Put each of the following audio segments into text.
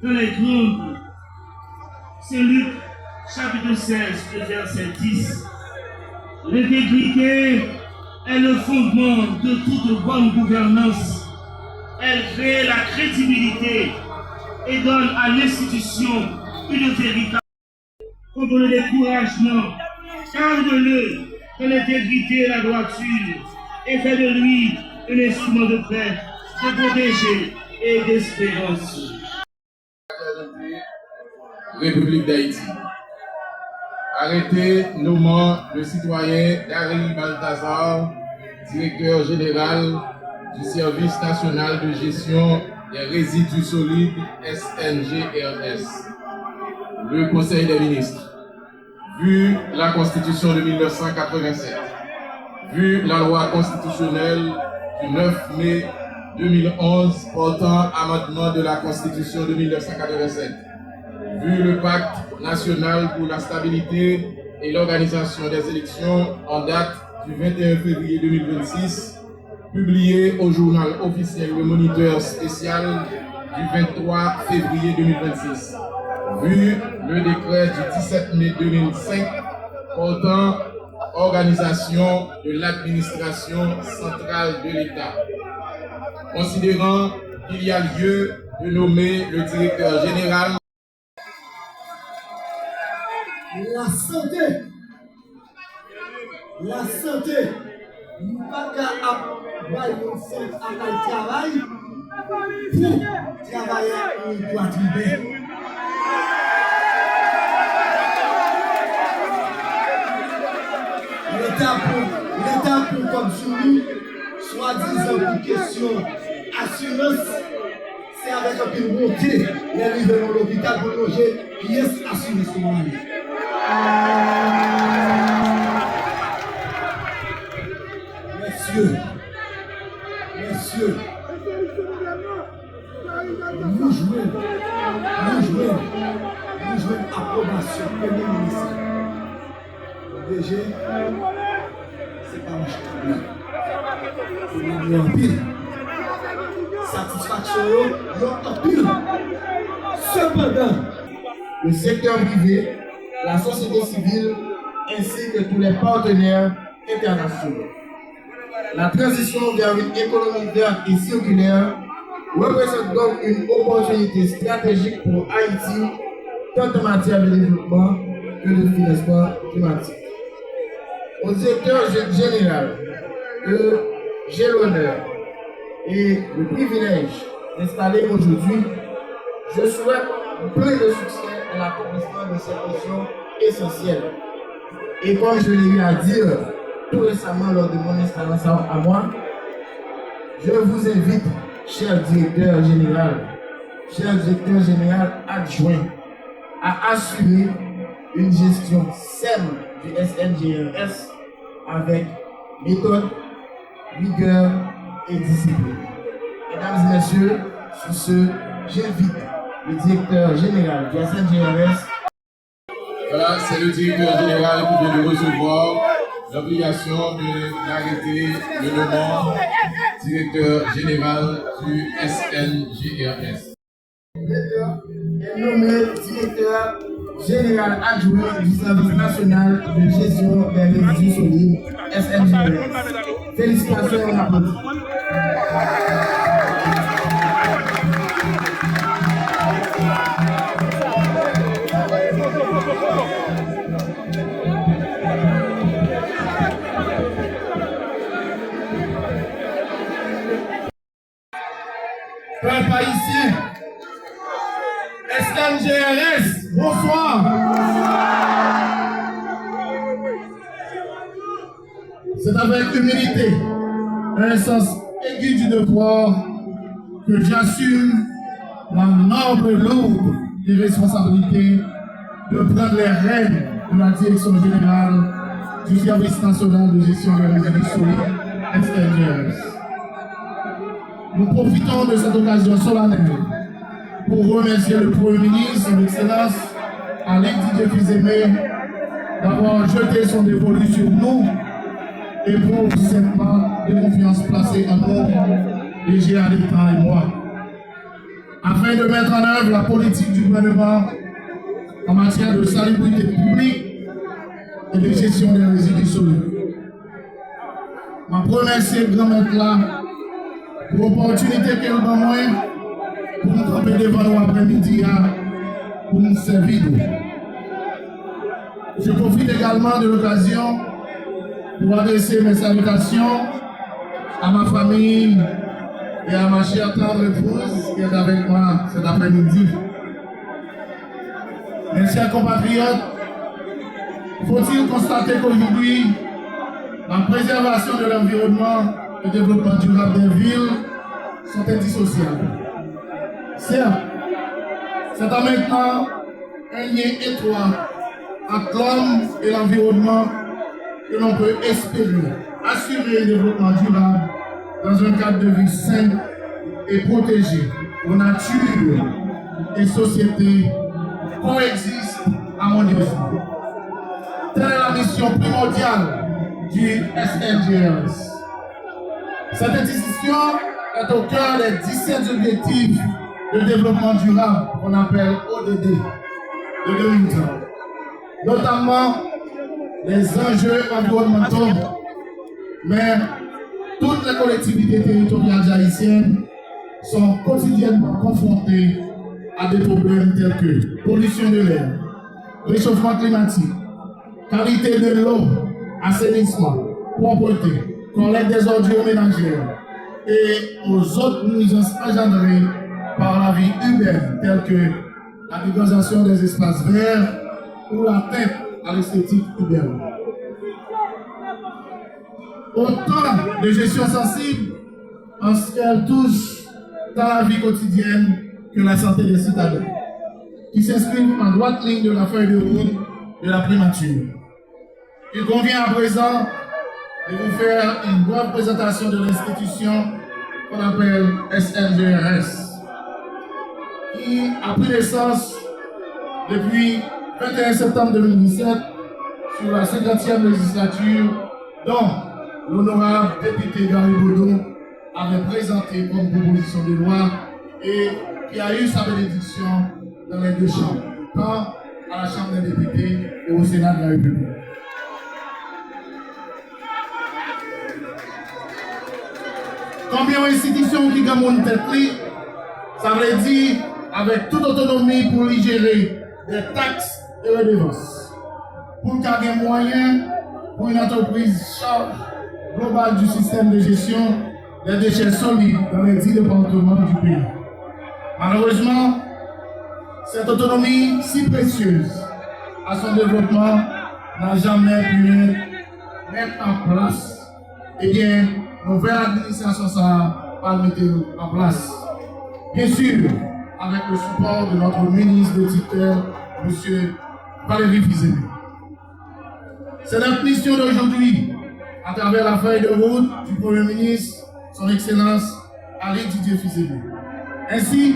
que les grandes. C'est Luc, chapitre 16, verset 10. L'intégrité est le fondement de toute bonne gouvernance. Elle crée la crédibilité et donne à l'institution une véritable. Contre le découragement, garde-le de l'intégrité et la droiture et fais de lui un instrument de paix, de protéger et d'espérance. République d'Haïti. Arrêté nommant le citoyen Daryl Balthazar, directeur général du Service national de gestion des résidus solides SNGRS. Le Conseil des ministres. Vu la Constitution de 1987, vu la loi constitutionnelle du 9 mai 2011 portant amendement de la Constitution de 1987, vu le pacte national pour la stabilité et l'organisation des élections en date du 21 février 2026, publié au journal officiel Le Moniteur spécial du 23 février 2026, vu le décret du 17 mai 2005 portant organisation de l'administration centrale de l'État, considérant qu'il y a lieu de nommer le directeur général. La santé, nous ne pouvons pas travailler pour travailler en droit libre. L'État pour comme sur nous, soi-disant pour question assurance, c'est avec un peu de montée, les livres dans l'hôpital pour loger, pièces assurées sur moi. Messieurs, nous jouons approbation Premier ministre. DG, c'est pas un chien. On a en pile. Satisfaction, en pile. Cependant, le secteur privé, la société civile, ainsi que tous les partenaires internationaux. La transition vers une économie verte et circulaire représente donc une opportunité stratégique pour Haïti, tant en matière de développement que de financement climatique. Au directeur général, j'ai l'honneur et le privilège d'installer aujourd'hui, je souhaite plein de succès à l'accomplissement de cette mission essentielle. Et comme je l'ai eu à dire tout récemment lors de mon installation à moi, je vous invite, cher directeur général adjoint, à assurer une gestion saine du SNGRS avec méthode, rigueur et discipline. Mesdames et messieurs, sur ce, j'invite le directeur général du SNGRS. Voilà, c'est le directeur général qui vient de recevoir l'obligation d'arrêter le nommant directeur général du SNGRS. Est nommé directeur général adjoint du Service national de gestion des résidus solides SNGRS. Félicitations et on applaudit. Peuple haïtien, SNGRS, bonsoir. C'est avec humilité et un sens aigu du devoir que j'assume la noble lourde des responsabilités de prendre les rênes de la direction générale du Service national de gestion des résidus solides SNGRS. Nous profitons de cette occasion solennelle pour remercier le Premier ministre, son Excellence, Alex Didier Fils-Aimé, d'avoir jeté son dévolu sur nous et pour cette part de confiance placée en nous, DG Alexandre et moi. afin de mettre en œuvre la politique du gouvernement en matière de salubrité publique et de gestion des résidus solides. Je remercie le grand maître là pour l'opportunité qu'elle m'a moi pour nous camper devant nous après-midi pour nous servir. Je profite également de l'occasion pour adresser mes salutations à ma famille et à ma chère tendre épouse qui est avec moi cet après-midi. Mes chers compatriotes, faut-il constater qu'aujourd'hui, la préservation de l'environnement et le développement durable des villes sont indissociables. Certes, c'est en maintenant un lien étroit entre l'homme et l'environnement que l'on peut espérer assurer le développement durable dans un cadre de vie sain et protégé où nature et société coexistent harmonieusement. Telle est la mission primordiale du SNGRS. Cette institution est au cœur des 17 objectifs de développement durable qu'on appelle ODD de 2030, notamment les enjeux environnementaux, mais toutes les collectivités territoriales haïtiennes sont quotidiennement confrontées à des problèmes tels que pollution de l'air, réchauffement climatique, qualité de l'eau, assainissement, propreté, collecte des ordures ménagères et aux autres nuisances engendrées par la vie humaine telles que la dégradation des espaces verts ou l'atteinte à l'esthétique urbaine. Autant de gestion sensible en ce qu'elle touche dans la vie quotidienne que la santé des citadins, qui s'inscrivent en droite ligne de la feuille de route de la primature. Il convient à présent de vous faire une brève présentation de l'institution qu'on appelle SNGRS, qui a pris naissance depuis 21 septembre 2017 sur la 50e législature dont l'honorable député Gary Boudou avait présenté comme proposition de loi et qui a eu sa bénédiction dans les deux chambres, tant à la Chambre des députés et au Sénat de la République. Combien d'institutions qui gagnent une tête, ça veut dire avec toute autonomie pour y gérer des taxes et redevances. Pour qu'il y ait moyen pour une entreprise charge globale du système de gestion des déchets solides dans les 10 départements du pays. Malheureusement, cette autonomie si précieuse à son développement n'a jamais pu mettre en place. Eh bien, nouvelle administration ça va le mettre en place. Bien sûr, avec le support de notre ministre de tutelle, M. Valérie Fizeme. C'est notre mission d'aujourd'hui, à travers la feuille de route du Premier ministre, son Excellence Ali Didier Fizeme. Ainsi,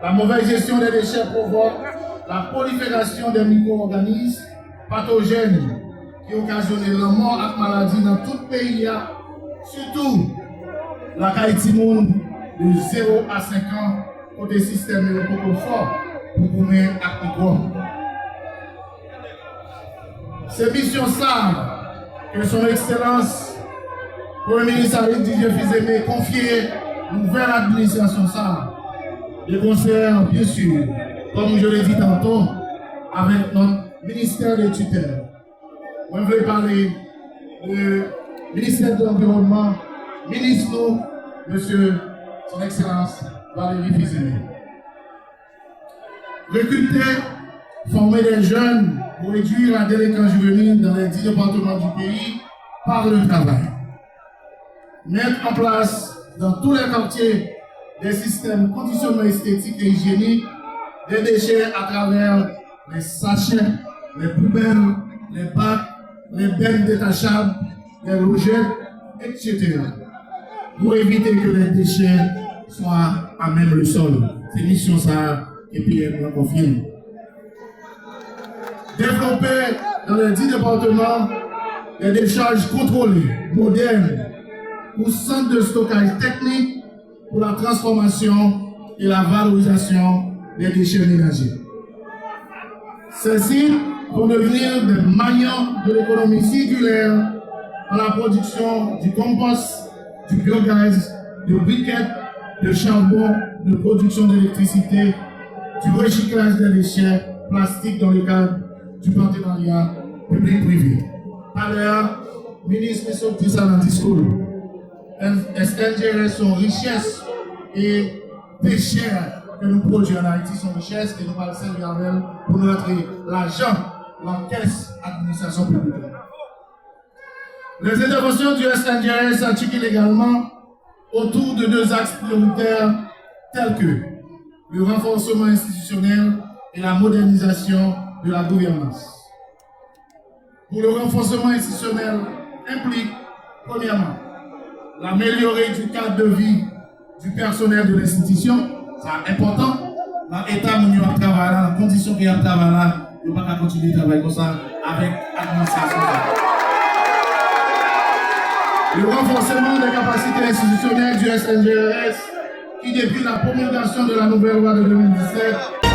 la mauvaise gestion des déchets provoque la prolifération des micro-organismes pathogènes qui occasionnent la mort et la maladie dans tout le pays, surtout la Haïti-Moun de 0 à 5 ans, côté système est beaucoup fort pour combien à micro. C'est mission ça que son Excellence, Premier ministre Ali Didier Fizeme, confié nouvelle administration ça. De concert, bien sûr, comme je l'ai dit tantôt, avec notre ministère de tutelle. On veut parler du ministère de l'Environnement, ministre, monsieur, son Excellence, Valérie Fizeme. Recruter, former des jeunes pour réduire la délinquance juvénile dans les 10 départements du pays par le travail. Mettre en place dans tous les quartiers des systèmes conditionnement esthétiques et hygiéniques des déchets à travers les sachets, les poubelles, les bacs, les bennes détachables, les logettes, etc. pour éviter que les déchets soient à même le sol. C'est mission ça et puis elle me confirme. Développer dans les 10 départements des décharges contrôlées, modernes, ou centres de stockage technique pour la transformation et la valorisation des déchets ménagers. Ceux-ci vont devenir des maillons de l'économie circulaire dans la production du compost, du biogaz, de briquettes, de charbon, de production d'électricité, du recyclage des déchets plastiques dans le cadre du partenariat public-privé. Par ailleurs, le ministre dit ça dans le discours. SNGRS sont richesses et déchets que nous produisons en Haïti sont richesses et nous allons servir avec pour nous rentrer l'argent dans la caisse administration publique. Les interventions du SNGRS s'articulent également autour de deux axes prioritaires tels que le renforcement institutionnel et la modernisation de la gouvernance. Pour le renforcement institutionnel implique, premièrement, l'améliorer du cadre de vie du personnel de l'institution, c'est important. Dans l'état où nous travaillons, dans les conditions qu'il y a travaillé, nous ne pouvons pas continuer à travailler comme ça avec l'administration. Le renforcement des capacités institutionnelles du SNGRS, qui depuis la promulgation de la nouvelle loi de 2017,